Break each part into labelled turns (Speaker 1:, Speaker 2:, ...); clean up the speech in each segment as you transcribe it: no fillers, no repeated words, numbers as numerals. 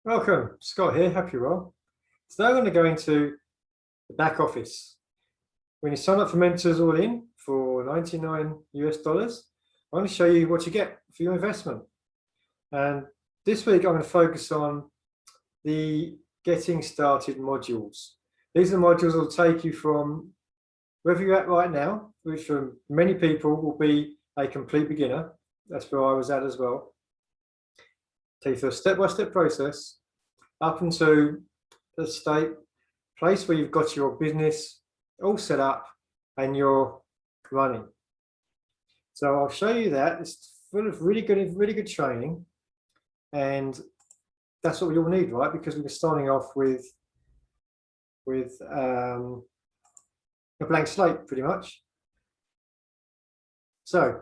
Speaker 1: Welcome, Scott here, hope you're well. Today I'm going to go into the back office. When you sign up for Mentors All In for $99 US, I'm going to show you what you get for your investment. And this week I'm going to focus on the getting started modules. These are the modules that will take you from wherever you're at right now, which for many people will be a complete beginner. That's where I was at as well. Take you through a step-by-step process up into the place where you've got your business all set up and you're running. So I'll show you that. It's full of really good training, and that's what we all need, right? Because we're starting off with a blank slate, pretty much. So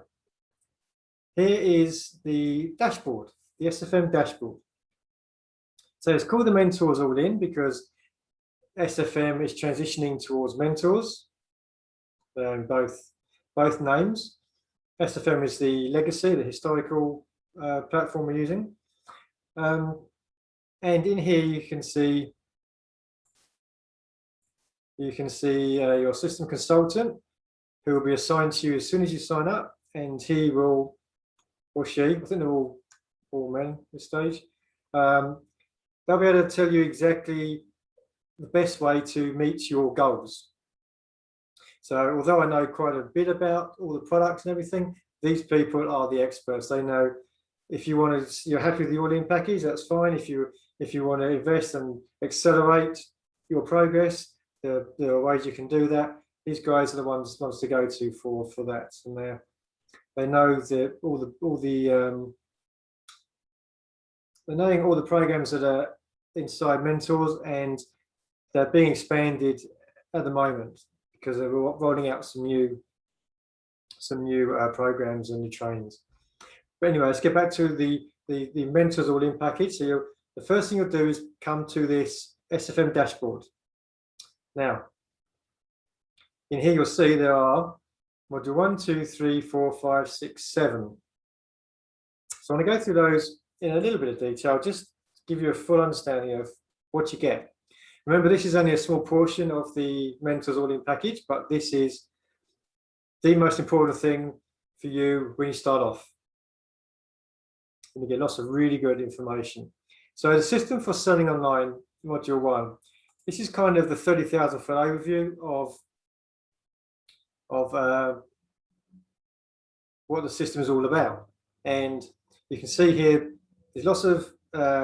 Speaker 1: here is the dashboard, the Sfm Dashboard. So it's called the Mentors All In because Sfm is transitioning towards mentors, both names. Sfm is the legacy, the historical platform we're using. And in here you can see your system consultant, who will be assigned to you as soon as you sign up, and he will, or she, I think they're all men at this stage, they'll be able to tell you exactly the best way to meet your goals. So although I know quite a bit about all the products and everything, these people are the experts. They know if you want to, you're happy with the all-in package, that's fine. If you want to invest and accelerate your progress, there are ways you can do that. These guys are the ones to go to for that, and they know they're knowing all the programs that are inside Mentors, and they're being expanded at the moment because they're rolling out some new programs and new trainings. But anyway, let's get back to the Mentors All In package. So the first thing you'll do is come to this Sfm Dashboard. Now, in here you'll see there are module 1, 2, 3, 4, 5, 6, 7. So I want to go through those in a little bit of detail, just to give you a full understanding of what you get. Remember, this is only a small portion of the Mentors All In package, but this is the most important thing for you when you start off. And you get lots of really good information. So the system for selling online, module 1. This is kind of the 30,000 foot overview of what the system is all about. And you can see here, there's lots of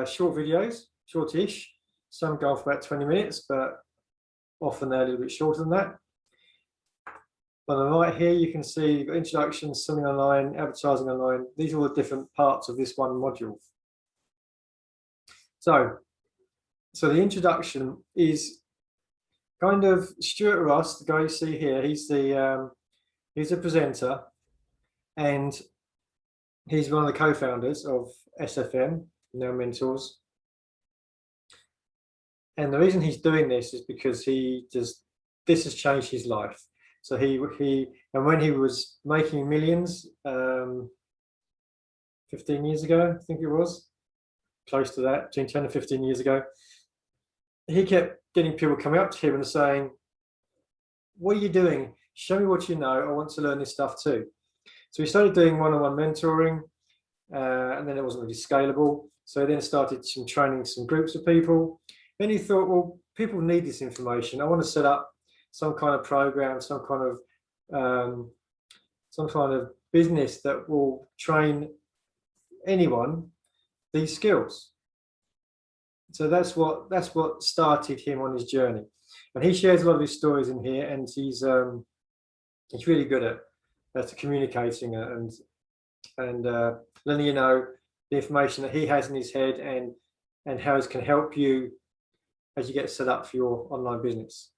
Speaker 1: short videos, shortish. Some go for about 20 minutes, but often they're a little bit shorter than that. On the right here, you can see you've got introductions, selling online, advertising online. These are all the different parts of this one module. So the introduction is kind of Stuart Ross, the guy you see here. He's a presenter, and he's one of the co-founders of Sfm, now Mentors. And the reason he's doing this is because this has changed his life. So and when he was making millions 15 years ago, I think it was, close to that, between 10 and 15 years ago, he kept getting people coming up to him and saying, "What are you doing? Show me what you know. I want to learn this stuff too." So he started doing one-on-one mentoring, and then it wasn't really scalable. So he then started training some groups of people. Then he thought, well, people need this information. I want to set up some kind of program, some kind of business that will train anyone these skills. So that's what started him on his journey. And he shares a lot of his stories in here, and he's really good at communicating and letting you know the information that he has in his head and how it can help you as you get set up for your online business.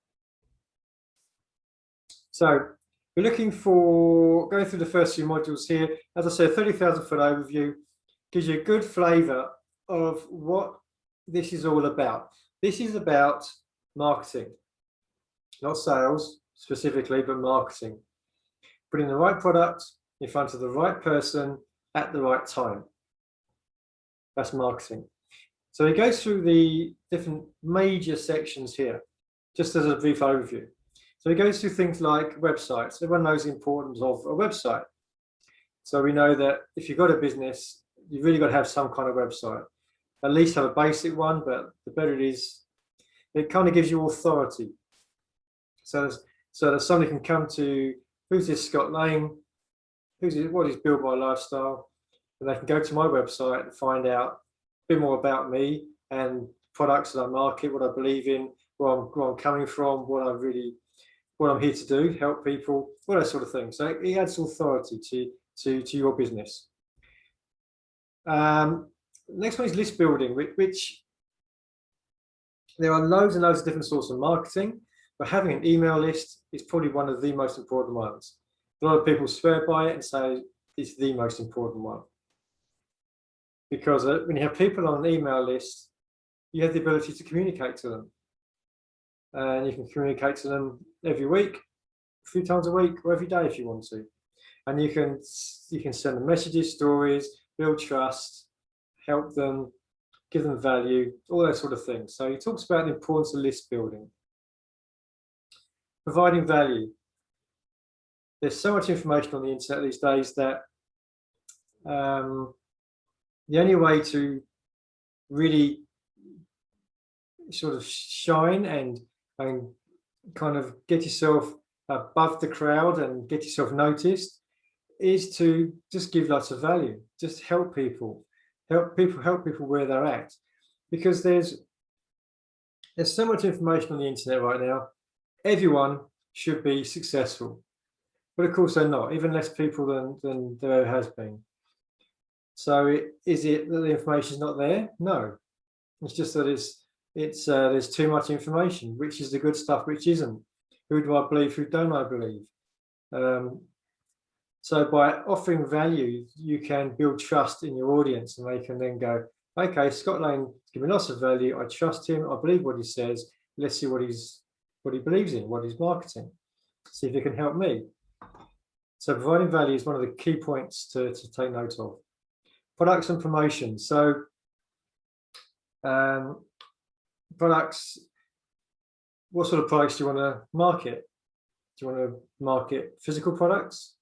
Speaker 1: So we're looking for going through the first few modules here. As I said, 30,000 foot overview gives you a good flavor of what this is all about. This is about marketing, not sales specifically, but marketing. Putting the right product in front of the right person at the right time. That's marketing. So he goes through the different major sections here, just as a brief overview. So he goes through things like websites. Everyone knows the importance of a website. So we know that if you've got a business, you've really got to have some kind of website. At least have a basic one, but the better it is, it kind of gives you authority. So that somebody can come to, who's this Scott Lane? What is Build My Lifestyle? And they can go to my website and find out a bit more about me and products that I market, what I believe in, where I'm coming from, what I'm here to do, help people, all that sort of thing. So it adds authority to your business. Next one is list building, which there are loads and loads of different sources of marketing, but having an email list is probably one of the most important ones. A lot of people swear by it and say it's the most important one. Because when you have people on an email list, you have the ability to communicate to them. And you can communicate to them every week, a few times a week, or every day if you want to. And you can send them messages, stories, build trust, help them, give them value, all that sort of thing. So he talks about the importance of list building. Providing value. There's so much information on the internet these days that the only way to really sort of shine and kind of get yourself above the crowd and get yourself noticed is to just give lots of value, just help people where they're at, because there's so much information on the internet right now. Everyone should be successful, but of course they're not, even less people than there ever has been. So is it that the information is not there? No, it's just that there's too much information. Which is the good stuff, which isn't? Who do I believe? Who don't I believe? So by offering value, you can build trust in your audience, and they can then go, okay, Scott Lane give me lots of value. I trust him. I believe what he says. Let's see what he believes in, what he's marketing. See if he can help me. So providing value is one of the key points to take note of. Products and promotions. So products, what sort of products do you want to market? Do you want to market physical products,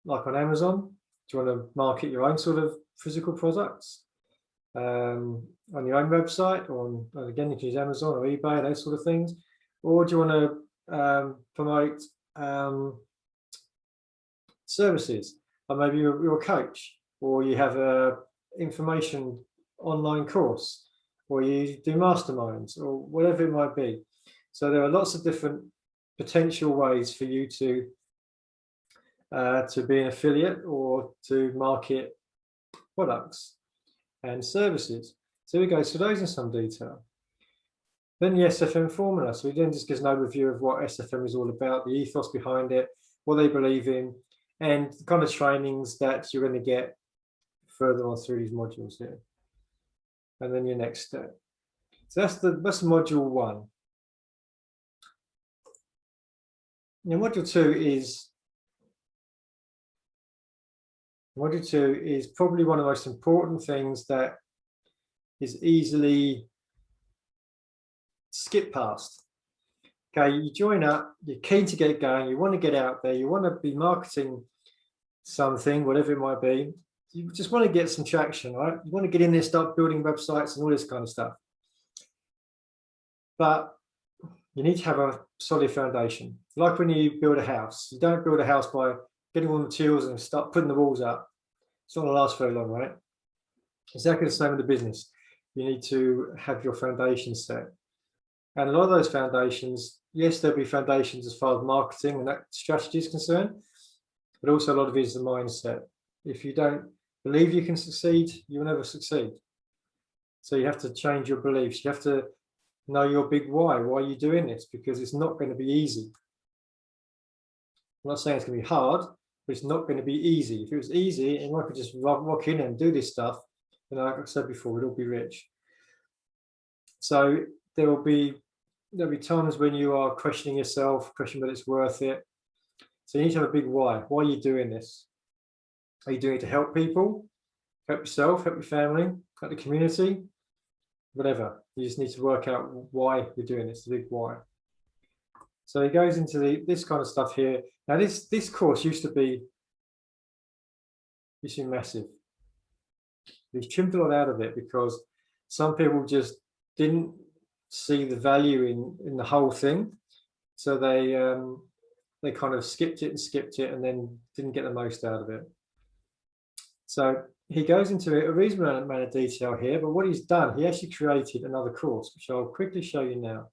Speaker 1: like on Amazon? Do you want to market your own sort of physical products on your own website, or again, you can use Amazon or eBay, those sort of things? Or do you want to promote services? Or maybe you're a coach, or you have a information online course, or you do masterminds, or whatever it might be. So there are lots of different potential ways for you to be an affiliate or to market products and services. So we go through those in some detail. Then the SFM formula. So we then just gives an overview of what SFM is all about, the ethos behind it, what they believe in, and the kind of trainings that you're going to get further on through these modules here. And then your next step. So that's module 1. Now module 2 is probably one of the most important things that is easily skipped past. Okay, you join up, you're keen to get going, you want to get out there, you want to be marketing something, whatever it might be. You just want to get some traction, right? You want to get in there, start building websites and all this kind of stuff. But you need to have a solid foundation. Like when you build a house, you don't build a house by getting all the materials and start putting the walls up. It's not going to last very long, right? Exactly the same with the business. You need to have your foundation set. And a lot of those foundations, yes, there'll be foundations as far as marketing and that strategy is concerned, but also a lot of it is the mindset. If you don't believe you can succeed, you will never succeed. So you have to change your beliefs. You have to know your big why. Why are you doing this? Because it's not going to be easy. I'm not saying it's going to be hard, but it's not going to be easy. If it was easy and I could just walk in and do this stuff, then like I said before, we'd all be rich. So there'll be times when you are questioning yourself, questioning whether it's worth it. So you need to have a big why. Why are you doing this? Are you doing it to help people, help yourself, help your family, help the community? whatever. You just need to work out why you're doing this, the big why. So he goes into this kind of stuff here. Now this course used to be massive. He's trimmed a lot out of it because some people just didn't see the value in the whole thing, so they kind of skipped it and then didn't get the most out of it. So he goes into a reasonable amount of detail here, but what he's done, he actually created another course, which I'll quickly show you now.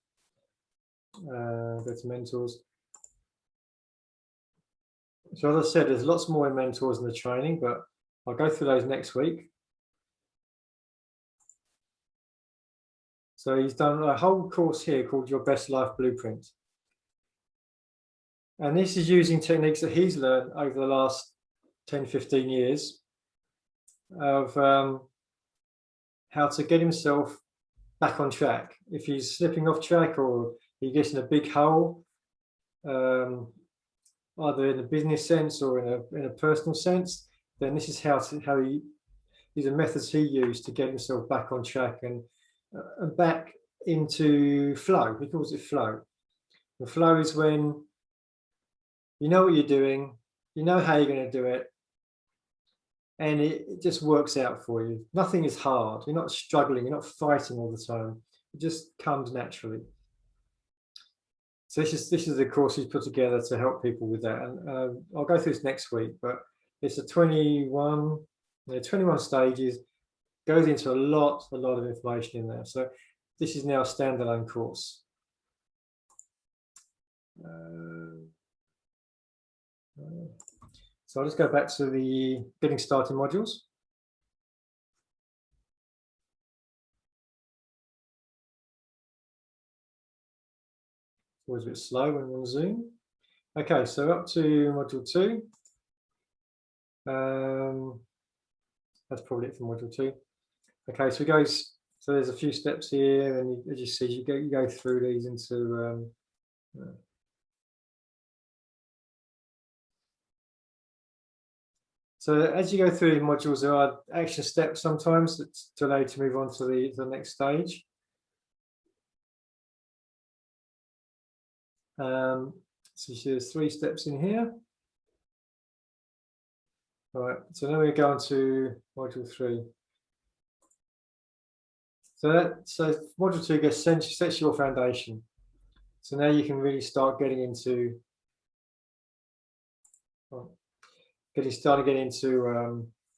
Speaker 1: Go to mentors. So as I said, there's lots more in mentors in the training, but I'll go through those next week. So he's done a whole course here called Your Best Life Blueprint. And this is using techniques that he's learned over the last 10, 15 years of how to get himself back on track. If he's slipping off track or he gets in a big hole, either in a business sense or in a personal sense, then this is these are methods he used to get himself back on track and back into flow. He calls it flow. The flow is when you know what you're doing, you know how you're going to do it, and it just works out for you. Nothing is hard. You're not struggling. You're not fighting all the time. It just comes naturally. So this is the course he's put together to help people with that. And I'll go through this next week, but it's a 21 stages, goes into a lot of information in there. So this is now a standalone course. So I'll just go back to the getting started modules. It's always a bit slow when we're on Zoom. Okay, so up to module 2. That's probably it for module 2. Okay, so so there's a few steps here, and as you see, you go through these into so as you go through the modules, there are action steps sometimes to allow you to move on to the next stage. So you see there's 3 steps in here. All right, so now we go on to module 3. So module 2 sets your foundation. So now you can really start getting into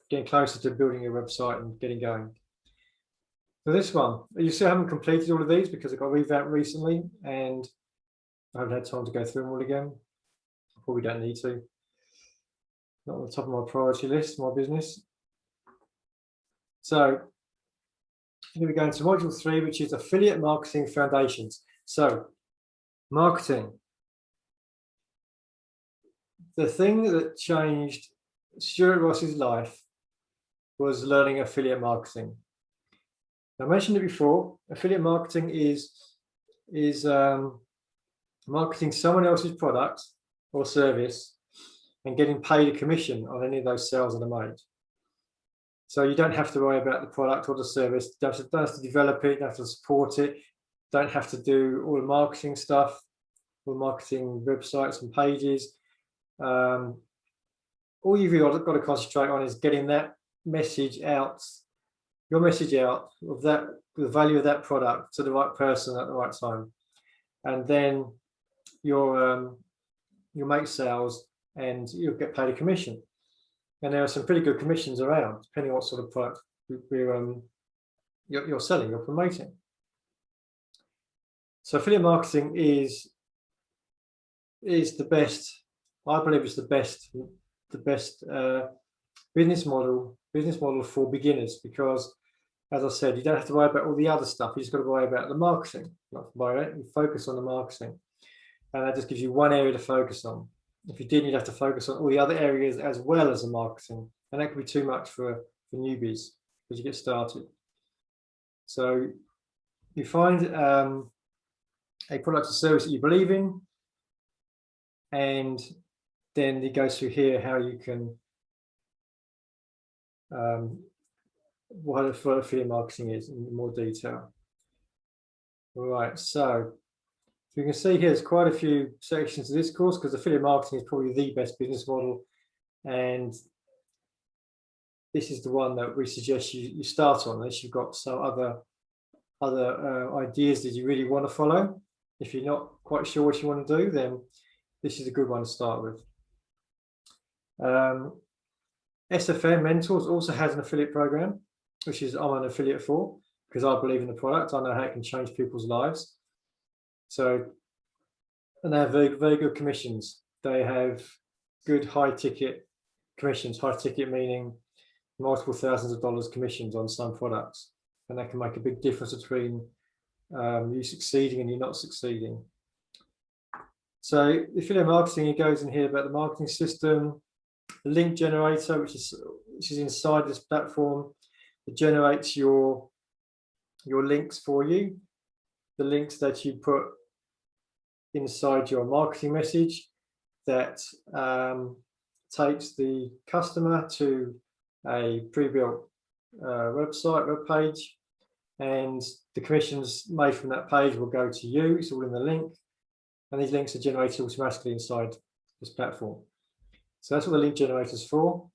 Speaker 1: getting closer to building your website and getting going. So this one, you still haven't completed all of these because I got revamped recently and I haven't had time to go through them all again. I probably don't need to. Not on the top of my priority list, my business. So here we go into module 3, which is affiliate marketing foundations. So marketing. The thing that changed Stuart Ross's life was learning affiliate marketing. I mentioned it before. Affiliate marketing is marketing someone else's product or service and getting paid a commission on any of those sales that are made. So you don't have to worry about the product or the service. Don't have to develop it. Don't have to support it. Don't have to do all the marketing stuff, all the marketing websites and pages. All you've got to concentrate on is getting that message out, your message out of the value of that product to the right person at the right time, and then you'll make sales and you'll get paid a commission. And there are some pretty good commissions around, depending on what sort of product you're selling, you're promoting. So affiliate marketing is the best. I believe it's the best business model for beginners, because, as I said, you don't have to worry about all the other stuff. You just got to worry about the marketing. You focus on the marketing, and that just gives you one area to focus on. If you didn't, you'd have to focus on all the other areas as well as the marketing, and that could be too much for newbies as you get started. So you find a product or service that you believe in, and then it goes through here how you can what affiliate marketing is in more detail. Right, so you can see here, there's quite a few sections of this course because affiliate marketing is probably the best business model, and this is the one that we suggest you start on unless you've got some other ideas that you really want to follow. If you're not quite sure what you want to do, then this is a good one to start with. Sfm Mentors also has an affiliate program, which is I'm an affiliate for because I believe in the product. I know how it can change people's lives. So, and they have very, very good commissions. They have good high ticket commissions. High ticket meaning multiple thousands of dollars commissions on some products, and that can make a big difference between you succeeding and you not succeeding. So affiliate marketing, it goes in here about the marketing system, the link generator, which is inside this platform. It generates your links for you, the links that you put inside your marketing message that takes the customer to a pre-built web page, and the commissions made from that page will go to you. It's all in the link, and these links are generated automatically inside this platform. So that's what the link generator is for.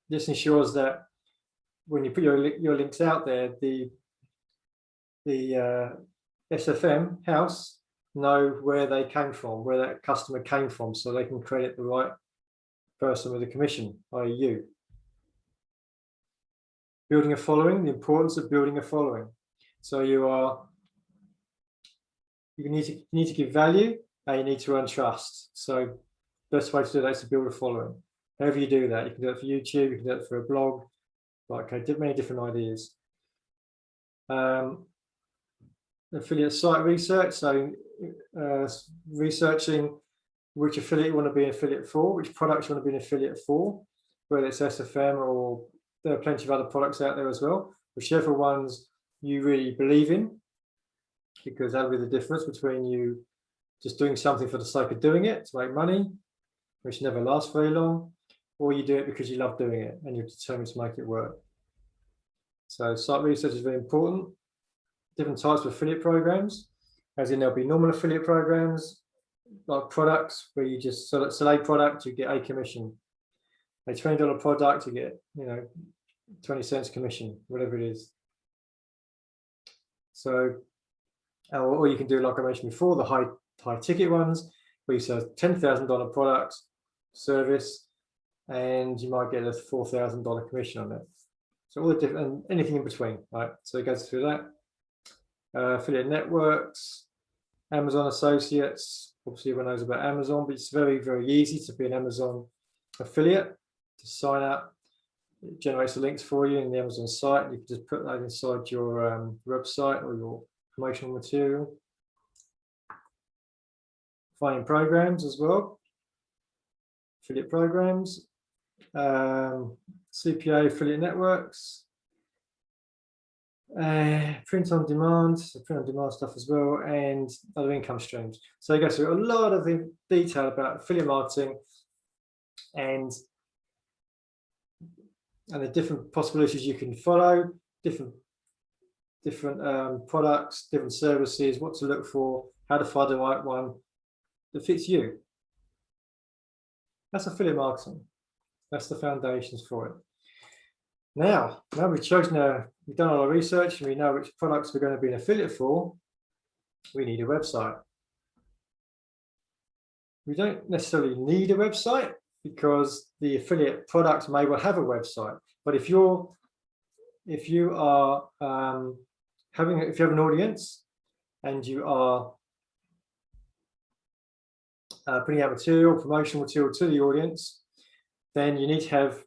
Speaker 1: This ensures that when you put your links out there, the SFM house know where they came from, where that customer came from, so they can credit the right person with a commission, i.e. you. Building a following, the importance of building a following. So you need to give value and you need to earn trust. So the best way to do that is to build a following. However you do that, you can do it for YouTube, you can do it for a blog, like many different ideas. Affiliate site research, so researching which affiliate you want to be an affiliate for, which products you want to be an affiliate for, whether it's SFM or there are plenty of other products out there as well, whichever ones you really believe in, because that'll be the difference between you just doing something for the sake of doing it to make money, which never lasts very long, or you do it because you love doing it and you're determined to make it work. So site research is very important. Different types of affiliate programs, as in there'll be normal affiliate programs, like products where you just sell a product, you get a commission. A $20 product, you get 20 cents commission, whatever it is. So, or you can do, like I mentioned before, the high ticket ones where you sell $10,000 product service, and you might get a $4,000 commission on it. So all the different, and anything in between, right? So it goes through that. Affiliate networks, Amazon associates. Obviously, everyone knows about Amazon, but it's very, very easy to be an Amazon affiliate. To sign up, it generates the links for you in the Amazon site. You can just put that inside your website or your promotional material. Finding programs as well, affiliate programs, CPA affiliate networks, print on demand stuff as well, and other income streams. So you go through a lot of the detail about affiliate marketing and the different possibilities you can follow, different products, different services, what to look for, how to find the right one that fits you. That's affiliate marketing. That's the foundations for it. Now we've chosen, we've done all our research and we know which products we're going to be an affiliate for, we need a website. We don't necessarily need a website because the affiliate products may well have a website. But if you have an audience and you are putting out promotional material to the audience, then you need to have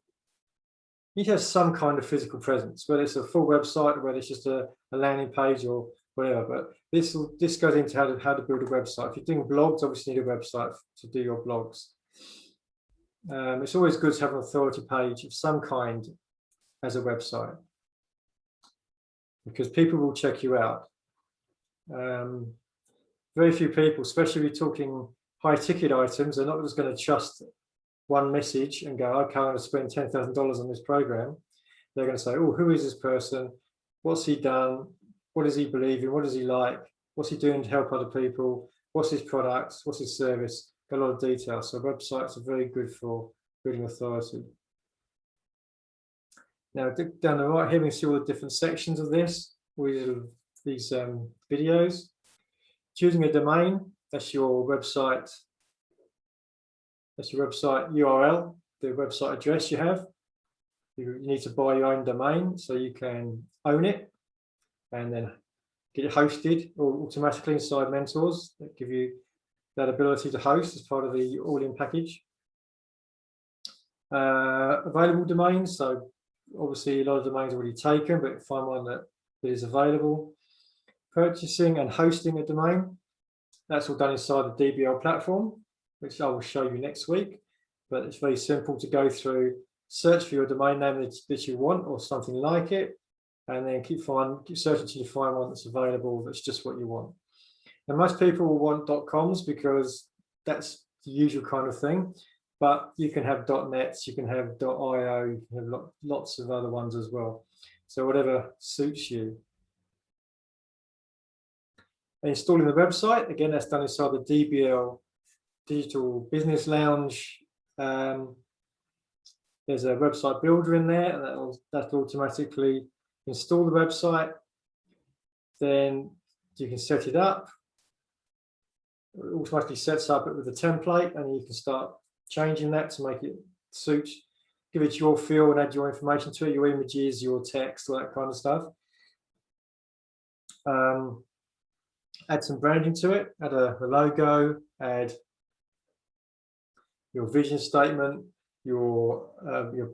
Speaker 1: some kind of physical presence, whether it's a full website or whether it's just a landing page or whatever. But this goes into how to build a website. If you're doing blogs, obviously you need a website to do your blogs. It's always good to have an authority page of some kind as a website, because people will check you out. Very few people, especially if you're talking high ticket items, are not just going to trust one message and go, okay, I'm going to spend $10,000 on this program. they're going to say, oh, who is this person? What's he done? What does he believe in? What does he like? What's he doing to help other people? What's his products? What's his service? Got a lot of detail. So websites are very good for building authority. Now, down the right here, we can see all the different sections of this, with these videos. Choosing a domain, that's your website. That's your website URL, the website address you have. You need to buy your own domain so you can own it and then get it hosted automatically inside Mentors that give you that ability to host as part of the all-in package. Available domains, so obviously a lot of domains are already taken, but find one that is available. Purchasing and hosting a domain, that's all done inside the DBL platform, which I will show you next week. But it's very simple to go through, search for your domain name that you want or something like it, and then keep searching until you find one that's available that's just what you want. And most people will want .coms because that's the usual kind of thing, but you can have .nets, you can have .io, you can have lots of other ones as well. So whatever suits you. Installing the website, again, that's done inside the DBL Digital Business Lounge. There's a website builder in there, and that'll automatically install the website. Then you can set it up. It automatically sets up it with a template, and you can start changing that to make it suit, give it your feel and add your information to it, your images, your text, all that kind of stuff. Add some branding to it, add a logo, add your vision statement, your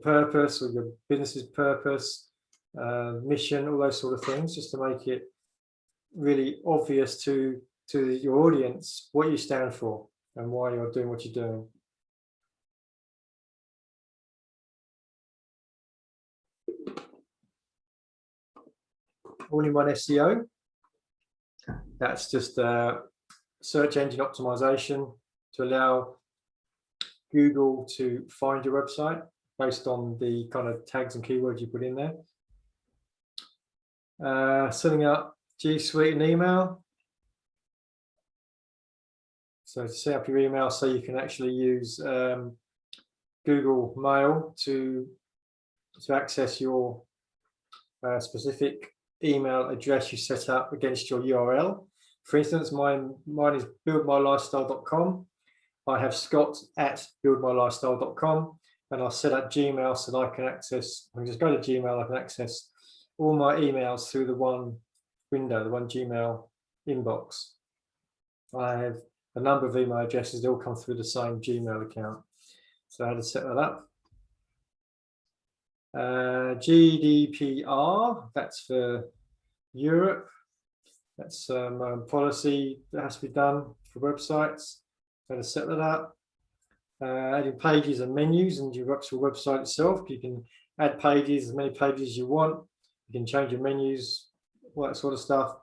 Speaker 1: purpose or your business's purpose, mission, all those sort of things, just to make it really obvious to your audience what you stand for and why you're doing what you're doing. All-in-one SEO. That's just search engine optimization to allow Google to find your website based on the kind of tags and keywords you put in there. Setting up G Suite and email. So to set up your email so you can actually use Google Mail to access your specific email address you set up against your URL. For instance, mine is buildmylifestyle.com. I have scott@buildmylifestyle.com, and I'll set up Gmail so that I can access, I can just go to Gmail, I can access all my emails through the one window, the one Gmail inbox. I have a number of email addresses, they all come through the same Gmail account. So I had to set that up. Gdpr, that's for Europe. That's policy that has to be done for websites. So to set that up. Adding pages and menus in your actual website itself. You can add pages, as many pages as you want. You can change your menus, all that sort of stuff.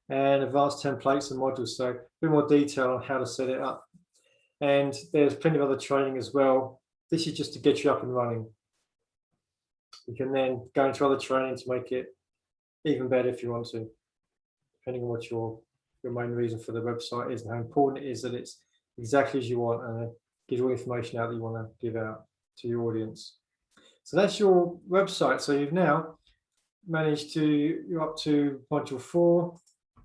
Speaker 1: And advanced templates and modules. So a bit more detail on how to set it up. And there's plenty of other training as well. This is just to get you up and running. You can then go into other training to make it even better if you want to, depending on what your main reason for the website is and how important it is that it's exactly as you want, and it gives all the information out that you want to give out to your audience. So that's your website. So you've now managed to, you're up to module 4,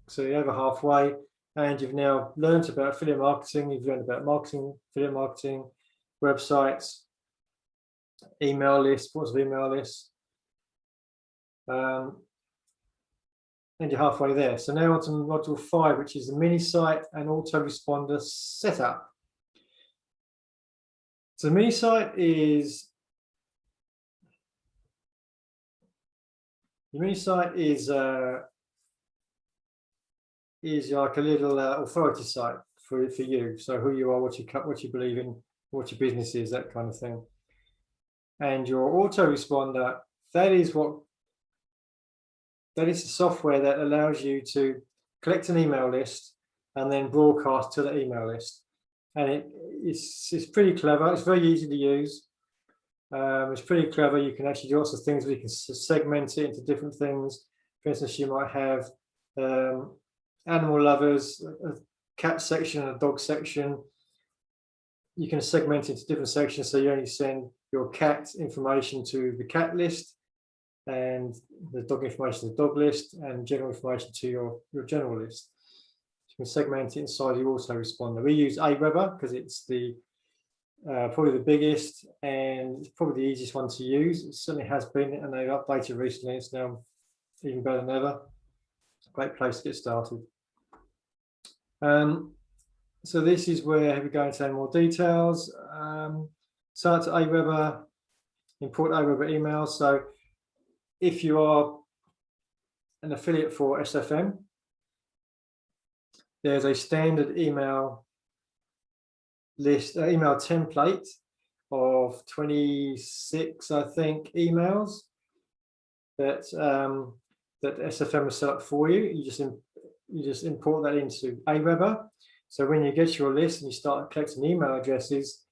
Speaker 1: so you're over halfway, and you've now learned about affiliate marketing, you've learned about affiliate marketing, websites, email lists, what's an email list, and you're halfway there. So now on to module 5, which is the Minisite and Autoresponder setup. So Minisite is like a little authority site for you. So who you are, what you believe in, what your business is, that kind of thing. And your autoresponder, that is the software that allows you to collect an email list and then broadcast to the email list. And it's pretty clever. It's very easy to use. It's pretty clever. You can actually do lots of things where you can segment it into different things. For instance, you might have animal lovers, a cat section and a dog section. You can segment it into different sections, so you only send your cat information to the cat list and the dog information to the dog list and general information to your general list. You can segment it inside your autoresponder. We use Aweber because it's the probably the biggest and it's probably the easiest one to use. It certainly has been, and they've updated recently. It's now even better than ever. Great place to get started. So this is where we go into more details. Start to Aweber, import Aweber emails. So if you are an affiliate for SFM, there's a standard email list, email template of 26, I think, emails that that SFM has set up for you. You just import that into Aweber. So when you get your list and you start collecting email addresses,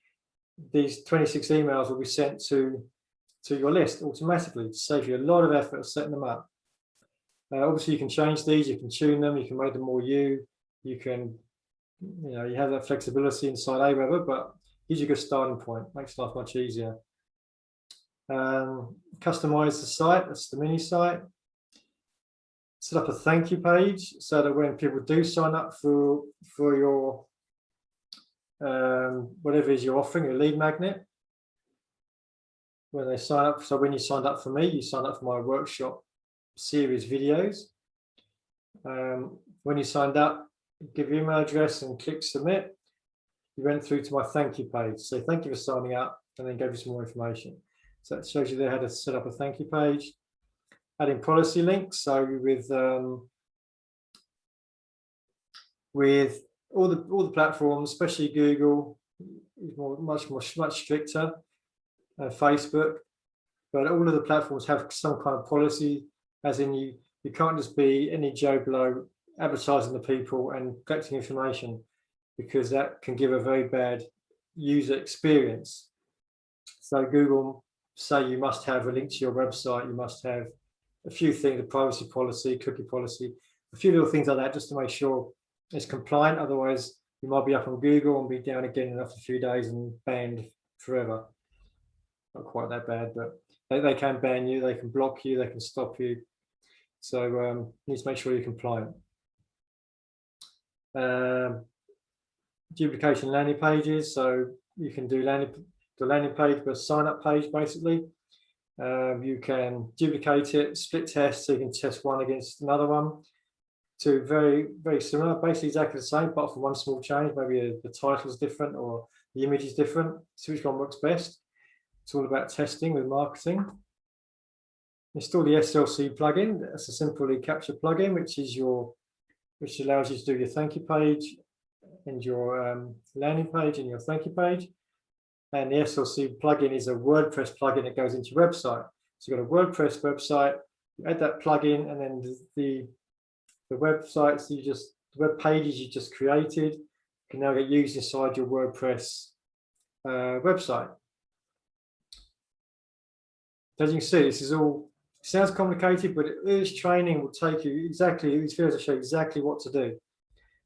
Speaker 1: these 26 emails will be sent to your list automatically to save you a lot of effort setting them up. Obviously, you can change these, you can tune them, you can make them more you can, you have that flexibility inside Aweber, but gives you a good starting point, makes life much easier. Customize the site, that's the Minisite. Set up a thank you page so that when people do sign up for your whatever it is you're offering, your lead magnet, when they sign up, so when you signed up for me, you signed up for my workshop series videos. When you signed up, give your email address and click submit. You went through to my thank you page. So thank you for signing up, and then gave you some more information. So it shows you there how to set up a thank you page. Adding policy links. So with all the platforms, especially Google, is much stricter. Facebook, but all of the platforms have some kind of policy, as in you can't just be any Joe Blow advertising to people and collecting information, because that can give a very bad user experience. So Google say you must have a link to your website, you must have a few things, a privacy policy, cookie policy, a few little things like that, just to make sure it's compliant. Otherwise, you might be up on Google and be down again in after a few days and banned forever. Not quite that bad, but they can ban you, they can block you, they can stop you. So you need to make sure you're compliant. Duplication landing pages. So you can do the landing page, but a sign-up page basically. You can duplicate it, split test, so you can test one against another one. Two very, very similar, basically exactly the same, apart from one small change. Maybe the title is different or the image is different. See which one works best. It's all about testing with marketing. Install the SLC plugin. That's a simple capture plugin, which allows you to do your thank you page and your landing page and your thank you page. And the SLC plugin is a WordPress plugin that goes into your website. So you've got a WordPress website, you add that plugin, and then the websites the web pages you just created can now get used inside your WordPress website. As you can see, this is all sounds complicated, but this training will take you exactly, these videos will show you exactly what to do.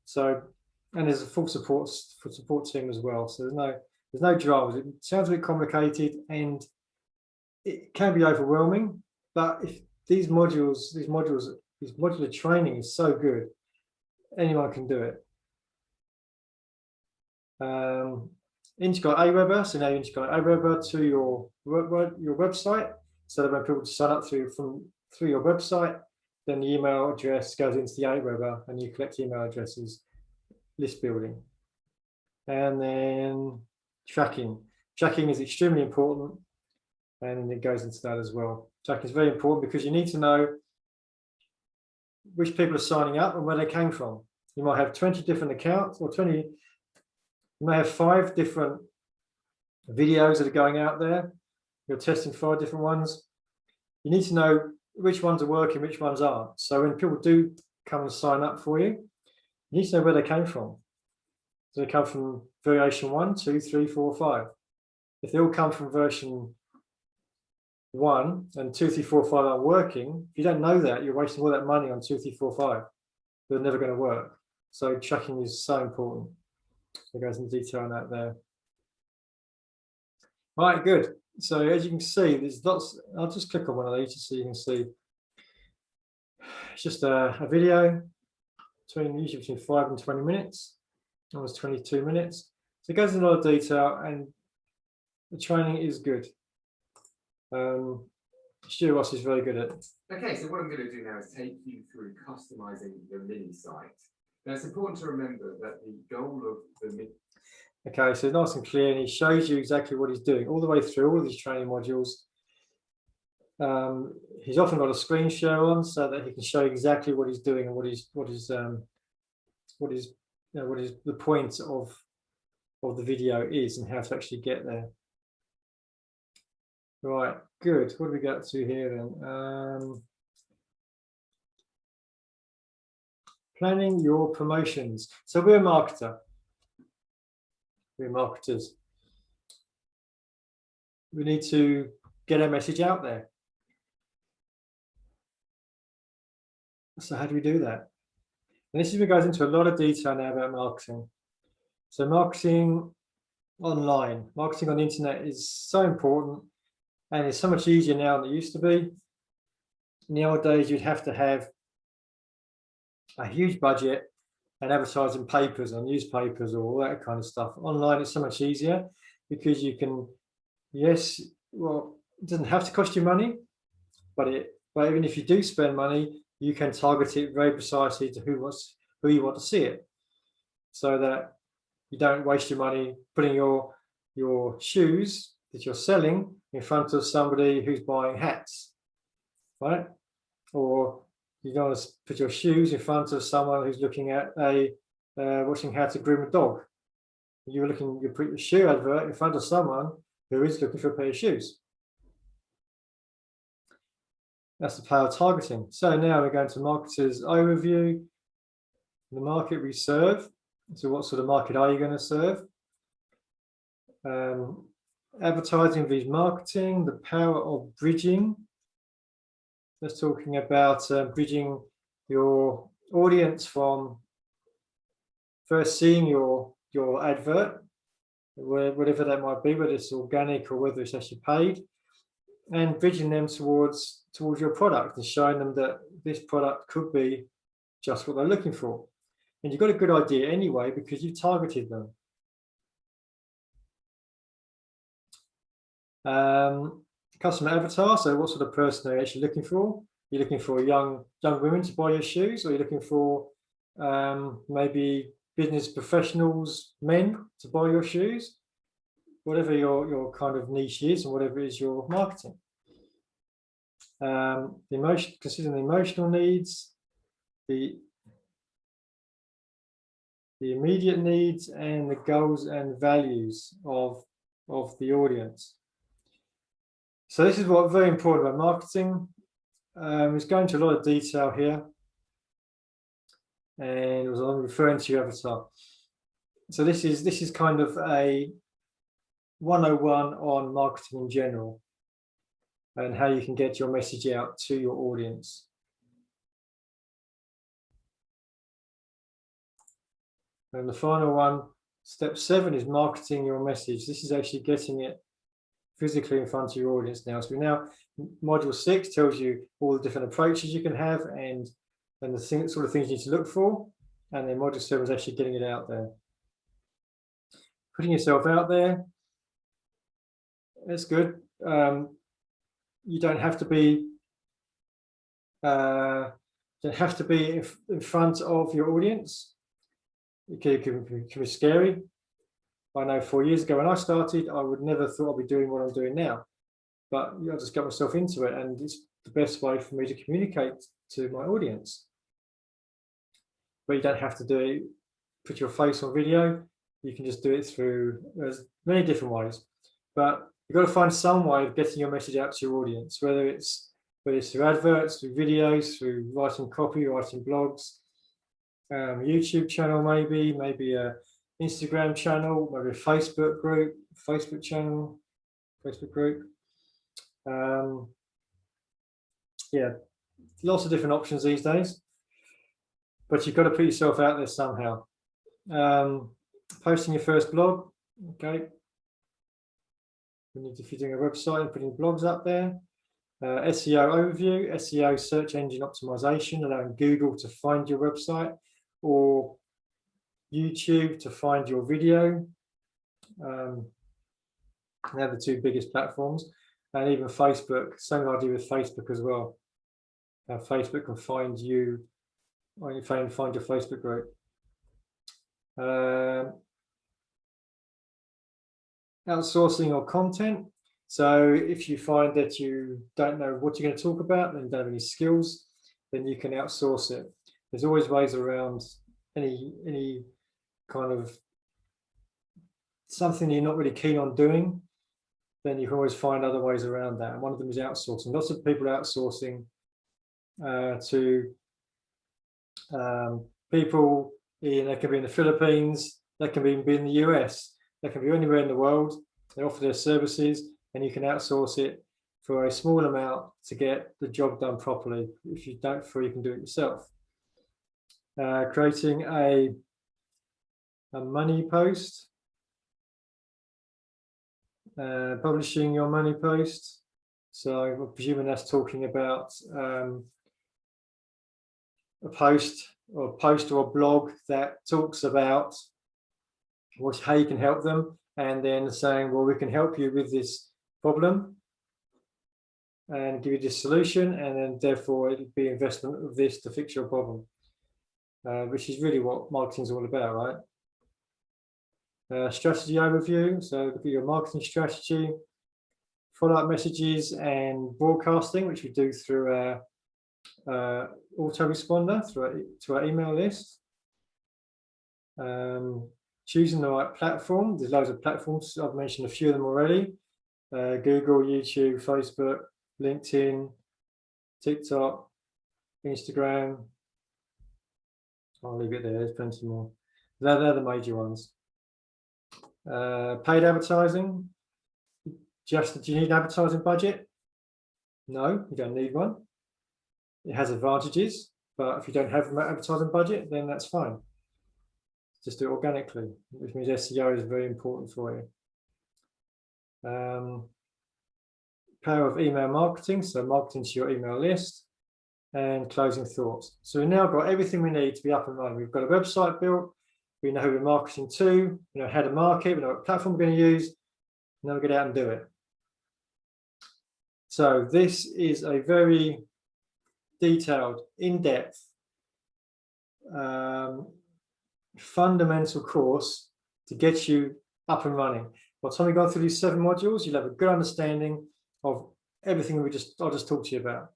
Speaker 1: So, and there's a full support team as well. So there's no dramas. It sounds a bit complicated and it can be overwhelming, but if these modular training is so good, anyone can do it. Integrate Aweber, so now you integrate Aweber to your website, so that when people sign up through your website, then the email address goes into the Aweber and you collect email addresses, list building. And then tracking. Tracking is extremely important, and it goes into that as well. Tracking is very important because you need to know which people are signing up and where they came from. You might have 20 different accounts, or you may have 5 different videos that are going out there. You're testing 5 different ones. You need to know which ones are working, which ones aren't. So when people do come and sign up for you, you need to know where they came from. Do they come from variation 1, 2, 3, 4, 5? If they all come from version 1 and 2, 3, 4, 5 aren't working, if you don't know that, you're wasting all that money on 2, 3, 4, 5. They're never going to work. So tracking is so important. So it goes into detail on that there. All right, good. So as you can see, there's lots. I'll just click on one of these so you can see. It's just a video, usually between 5 and 20 minutes, almost 22 minutes. So it goes into a lot of detail, and the training is good. Stu Ross is very good at it.
Speaker 2: Okay, so what I'm going to do now is take you through customizing the Minisite. Now it's important to remember that the goal of the
Speaker 1: Okay, so nice and clear, and he shows you exactly what he's doing all the way through all of these training modules. He's often got a screen share on so that he can show you exactly what he's doing and what is the point of the video is and how to actually get there. Right, good. What do we get to here then? Planning your promotions. So we're a marketer. We're marketers. We need to get our message out there. So how do we do that? And this goes into a lot of detail now about marketing. So marketing online, marketing on the internet is so important, and it's so much easier now than it used to be. In the old days, you'd have to have a huge budget and advertise in papers or newspapers or all that kind of stuff. Online, it's so much easier because you can, yes, well, it doesn't have to cost you money, but even if you do spend money, you can target it very precisely to who you want to see it, so that you don't waste your money putting your shoes that you're selling in front of somebody who's buying hats, right? Or you don't want to put your shoes in front of someone who's looking at watching how to groom a dog. You put your shoe advert in front of someone who is looking for a pair of shoes. That's the power of targeting. So now we're going to marketers overview, the market we serve. So what sort of market are you going to serve? Advertising vs marketing, the power of bridging. That's talking about bridging your audience from first seeing your advert, whatever that might be, whether it's organic or whether it's actually paid, and bridging them towards your product and showing them that this product could be just what they're looking for. And you've got a good idea anyway because you've targeted them. Customer avatar, so what sort of person are you actually looking for? You're looking for young women to buy your shoes, or you're looking for maybe business professionals, men to buy your shoes? Whatever your kind of niche is and whatever is your marketing. Considering the emotional needs, the immediate needs, and the goals and values of the audience. So this is what's very important about marketing. It's going into a lot of detail here, and I'm referring to your avatar. So this is kind of a 101 on marketing in general and how you can get your message out to your audience. And the final one, step 7, is marketing your message. This is actually getting it physically in front of your audience now. So module 6 tells you all the different approaches you can have and the sort of things you need to look for. And then module 7 is actually getting it out there. Putting yourself out there, that's good. You don't have to be in front of your audience. It can be scary. I know 4 years ago when I started, I would never thought I'd be doing what I'm doing now. But I just got myself into it, and it's the best way for me to communicate to my audience. But you don't have to put your face on video. You can just do it there's many different ways. But you've got to find some way of getting your message out to your audience, whether it's through adverts, through videos, through writing copy, writing blogs, YouTube channel, maybe a Instagram channel, maybe a Facebook group, Facebook channel, Facebook group. Yeah, lots of different options these days, but you've got to put yourself out there somehow. Posting your first blog, okay. If you're doing a website and putting blogs up there. SEO overview, SEO search engine optimization, allowing Google to find your website, or YouTube to find your video. They're the two biggest platforms, and even Facebook. Same idea with Facebook as well. Facebook can find you, or you find your Facebook group. Outsourcing your content. So if you find that you don't know what you're going to talk about and don't have any skills, then you can outsource it. There's always ways around any kind of something you're not really keen on doing, then you can always find other ways around that. And one of them is outsourcing. Lots of people are outsourcing to people they can be in the Philippines, they can be in the US, they can be anywhere in the world. They offer their services, and you can outsource it for a small amount to get the job done properly. If you don't feel you can do it yourself. Creating a money post, publishing your money post. So I'm presuming that's talking about a post or a blog that talks about how you can help them, and then saying, well, we can help you with this problem and give you this solution, and then therefore it'll be investment of this to fix your problem, which is really what marketing is all about, right? Strategy overview. So look at your marketing strategy, follow-up messages, and broadcasting, which we do through our Autoresponder, to our email list. Choosing the right platform. There's loads of platforms. I've mentioned a few of them already. Google, YouTube, Facebook, LinkedIn, TikTok, Instagram. I'll leave it there. There's plenty more. They're the major ones. Paid advertising. Do you need an advertising budget? No, you don't need one. It has advantages, but if you don't have an advertising budget, then that's fine. Just do it organically, which means SEO is very important for you. Power of email marketing, so marketing to your email list, and closing thoughts. So we've now got everything we need to be up and running. We've got a website built, we know who we're marketing to, we know how to market, we know what platform we're going to use, now we get out and do it. So this is a very detailed, in-depth, fundamental course to get you up and running. By the time we go through these 7 modules, you'll have a good understanding of everything I just talked to you about.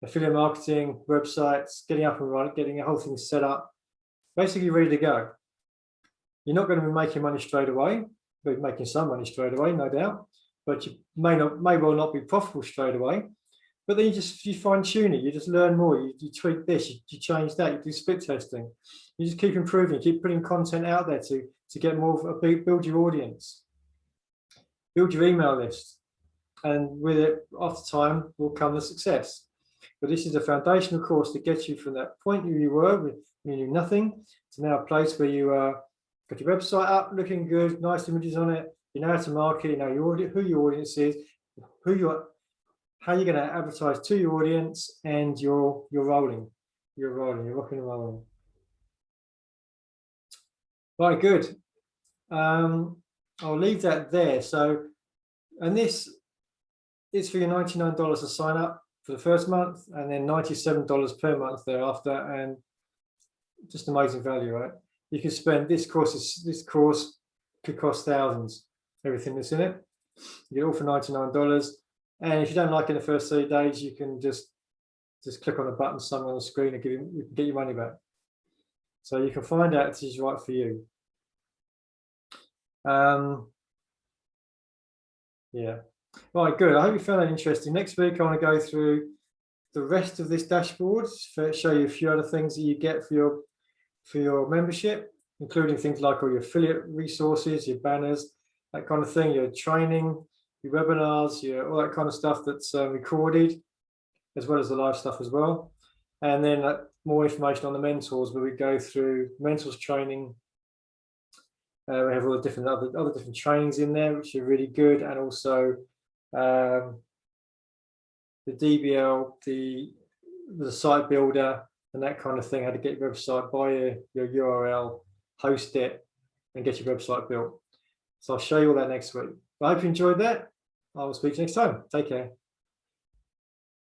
Speaker 1: Affiliate marketing, websites, getting up and running, getting the whole thing set up, basically ready to go. You're not going to be making money straight away. You'll be making some money straight away, no doubt, but you may well not be profitable straight away. But then you fine tune it, you just learn more, you tweak this, you change that, you do split testing. You just keep improving, keep putting content out there to get more, build your audience, build your email list. And with it, after time, will come the success. But this is a foundational course to get you from that point where you were, when you knew nothing, to now a place where you got your website up, looking good, nice images on it, you know how to market, you know who your audience is, how you're going to advertise to your audience, and you're rolling. You're rocking and rolling. Right, good. I'll leave that there. So, and this is for your $99 to sign up for the first month, and then $97 per month thereafter, and just amazing value, right? You can spend this course could cost thousands. Everything that's in it, you get all for $99. And if you don't like it in the first 30 days, you can just click on a button somewhere on the screen and you can get your money back. So you can find out if this is right for you. Yeah. Right, good. I hope you found that interesting. Next week, I want to go through the rest of this dashboard, show you a few other things that you get for your membership, including things like all your affiliate resources, your banners, that kind of thing, your training, your webinars, all that kind of stuff that's recorded, as well as the live stuff as well. And then more information on the mentors, where we go through mentors training. We have all the different other different trainings in there, which are really good, and also the DBL, the site builder, and that kind of thing. How to get your website, buy your URL, host it, and get your website built. So I'll show you all that next week. I hope you enjoyed that. I will speak to you next time. Take care.